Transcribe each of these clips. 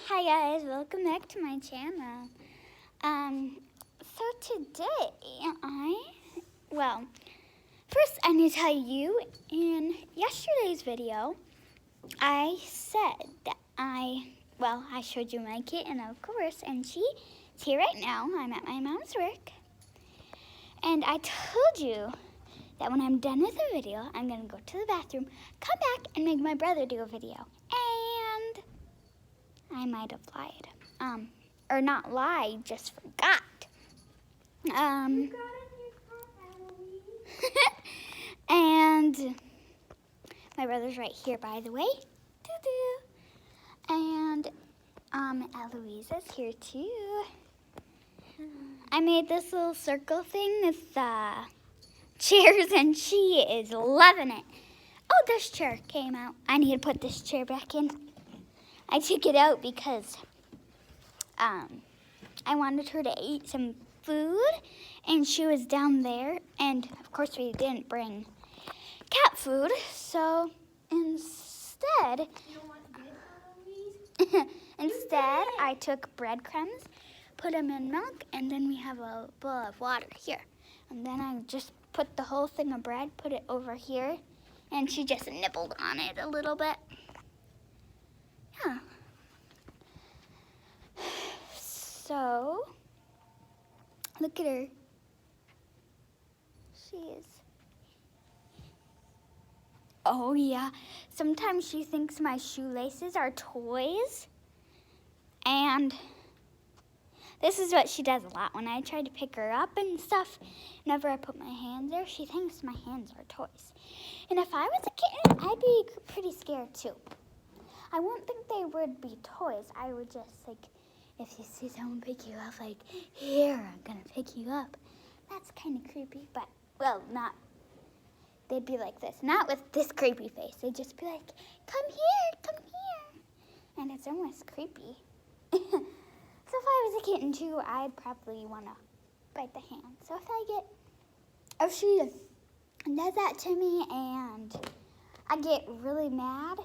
Hi guys, welcome back to my channel. So today first I need to tell you, in yesterday's video, I said that I showed you my kitten, of course, and she's here right now. I'm at my mom's work. And I told you that when I'm done with the video, I'm gonna go to the bathroom, come back, and make my brother do a video. And I might have lied. Or not lied, just forgot. And my brother's right here, by the way. Doo-doo. And Eloisa's here too. I made this little circle thing with chairs, and she is loving it. Oh, this chair came out. I need to put this chair back in. I took it out because I wanted her to eat some food, and she was down there, and of course we didn't bring cat food, so instead, I took breadcrumbs, put them in milk, and then we have a bowl of water here. And then I just put the whole thing of bread, put it over here, and she just nibbled on it a little bit. Yeah. So, look at her. She is. Oh yeah, sometimes she thinks my shoelaces are toys. And this is what she does a lot. When I try to pick her up and stuff, whenever I put my hands there, she thinks my hands are toys. And if I was a kitten, I'd be pretty scared too. I wouldn't think they would be toys. I would just, if you see someone pick you up, here, I'm gonna pick you up. That's kind of creepy, but, not. They'd be like this, not with this creepy face. They'd just be like, come here. And it's almost creepy. So if I was a kitten too, I'd probably want to bite the hand. So if she does that to me and I get really mad,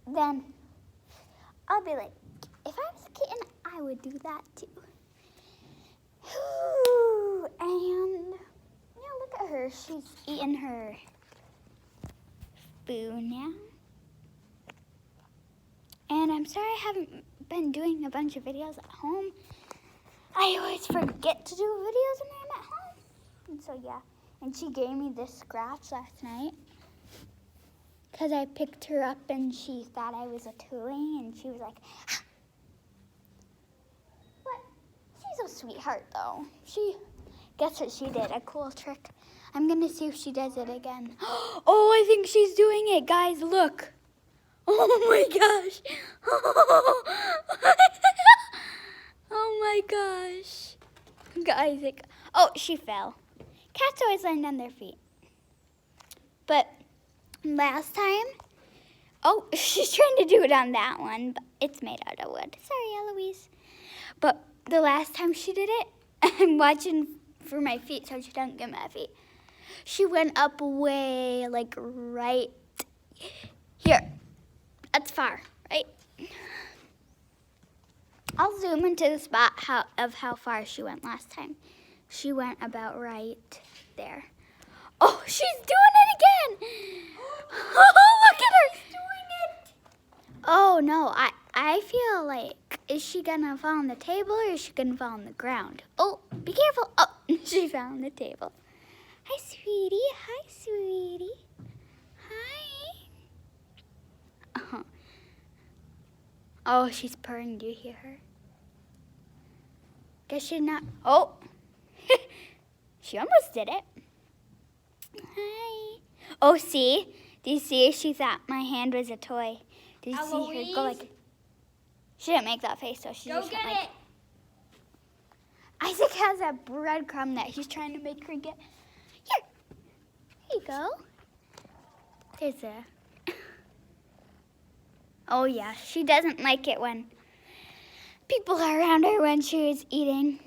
then I'll be like, if I was a kitten, I would do that too. And look at her. She's eating her food now. And I'm sorry I haven't been doing a bunch of videos at home. I always forget to do videos when I'm at home. And so yeah. And she gave me this scratch last night because I picked her up and she thought I was a toy, and she was like, ah. But she's a sweetheart though. Guess what she did? A cool trick. I'm gonna see if she does it again. Oh, I think she's doing it, guys. Look. Oh my gosh. Oh my gosh. Guys, she fell. Cats always land on their feet. But last time, she's trying to do it on that one, but it's made out of wood. Sorry, Eloise. But the last time she did it, I'm watching for my feet so she doesn't get my feet. She went up way, right here. That's far, right? I'll zoom into the spot of how far she went last time. She went about right there. Oh, she's doing it again! Oh, look at her! She's doing it! Oh, no, I feel like, is she gonna fall on the table or is she gonna fall on the ground? Oh, be careful. Oh, she fell on the table. Hi, sweetie. Hi, sweetie. Hi. Oh, she's purring. Do you hear her? Guess she's not. Oh, she almost did it. Hi. Oh, see? Do you see? She thought my hand was a toy. Did you see her go She didn't make that face, so she just went it. Isaac has a breadcrumb that he's trying to make her get. Here you go. There's a. Oh yeah, she doesn't like it when people are around her when she was eating.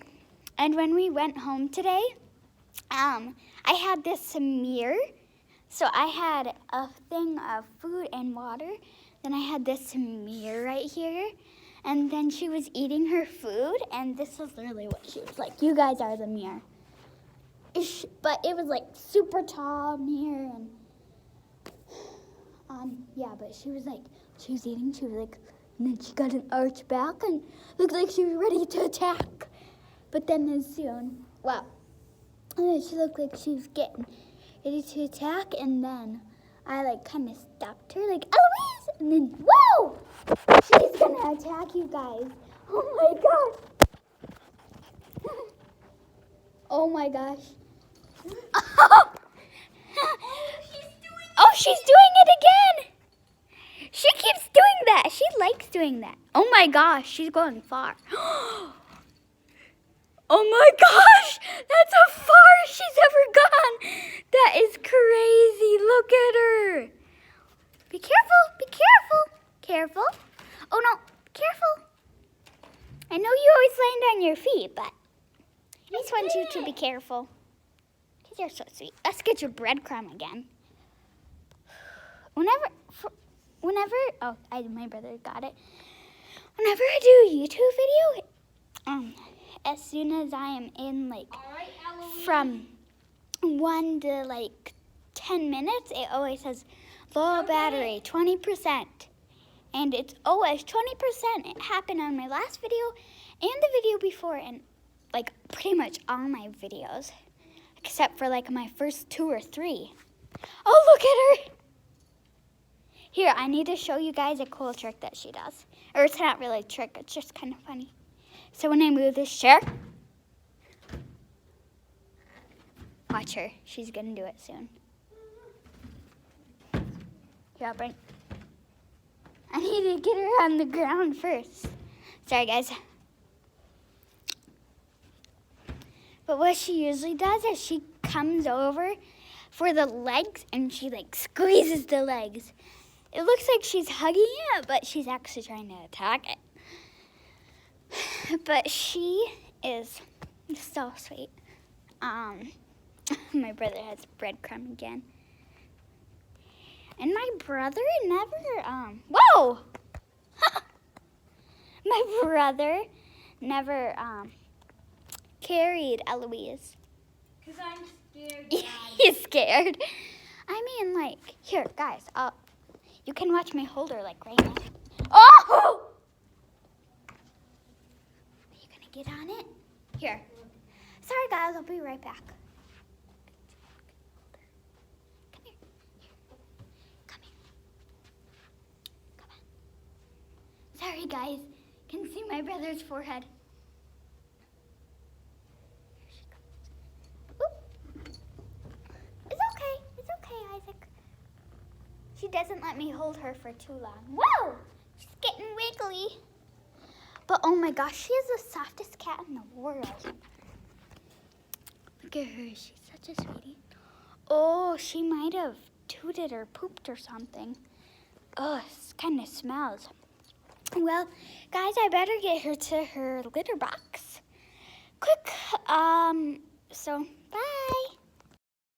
And when we went home today, I had this mirror. So I had a thing of food and water. Then I had this mirror right here. And then she was eating her food, and this is literally what she was like. You guys are the mirror. But it was like super tall mirror, and yeah, but she was eating, she was like, and then she got an arch back and looked like she was ready to attack. But then as soon, and then she looked like she was getting ready to attack, and then I like kind of stopped her, like, Eloise, and then, whoa! She's gonna attack you guys. Oh my gosh. Oh my gosh. Oh, she's doing it again. She keeps doing that. She likes doing that. Oh my gosh, she's going far. Oh my gosh, that's how far she's ever gone. That is crazy. Look at her. Be careful, be careful. Careful. Oh no, careful. I know you always land on your feet, but I just want you to be careful. Because you're so sweet. Let's get your breadcrumb again. My brother got it. Whenever I do a YouTube video, as soon as I am in from 1 to 10 minutes, it always says low battery, 20%. And it's always 20%. It happened on my last video and the video before, and pretty much all my videos, except for my first 2 or 3. Oh, look at her. Here, I need to show you guys a cool trick that she does. Or it's not really a trick, it's just kind of funny. So when I move this chair, watch her. She's gonna do it soon. Here, I'll bring. I need to get her on the ground first. Sorry, guys. But what she usually does is she comes over for the legs and she squeezes the legs. It looks like she's hugging it, but she's actually trying to attack it. But she is so sweet. My brother has breadcrumb again. And my brother never, whoa! My brother never, carried Eloise. Because I'm scared, Dad. He's scared. I mean, here, guys, you can watch me hold her, right now. Oh! Are you gonna get on it? Here. Sorry, guys, I'll be right back. Come here. Come here. Come on. Sorry, guys. Can see my brother's forehead. Here she comes. Oop. It's okay. It's okay, Isaac. She doesn't let me hold her for too long. Whoa! She's getting wiggly. But oh my gosh, she is the softest cat in the world. Look at her, she's such a sweetie. Oh, she might have tooted or pooped or something. Oh, it kind of smells. Well, guys, I better get her to her litter box. Quick, so bye.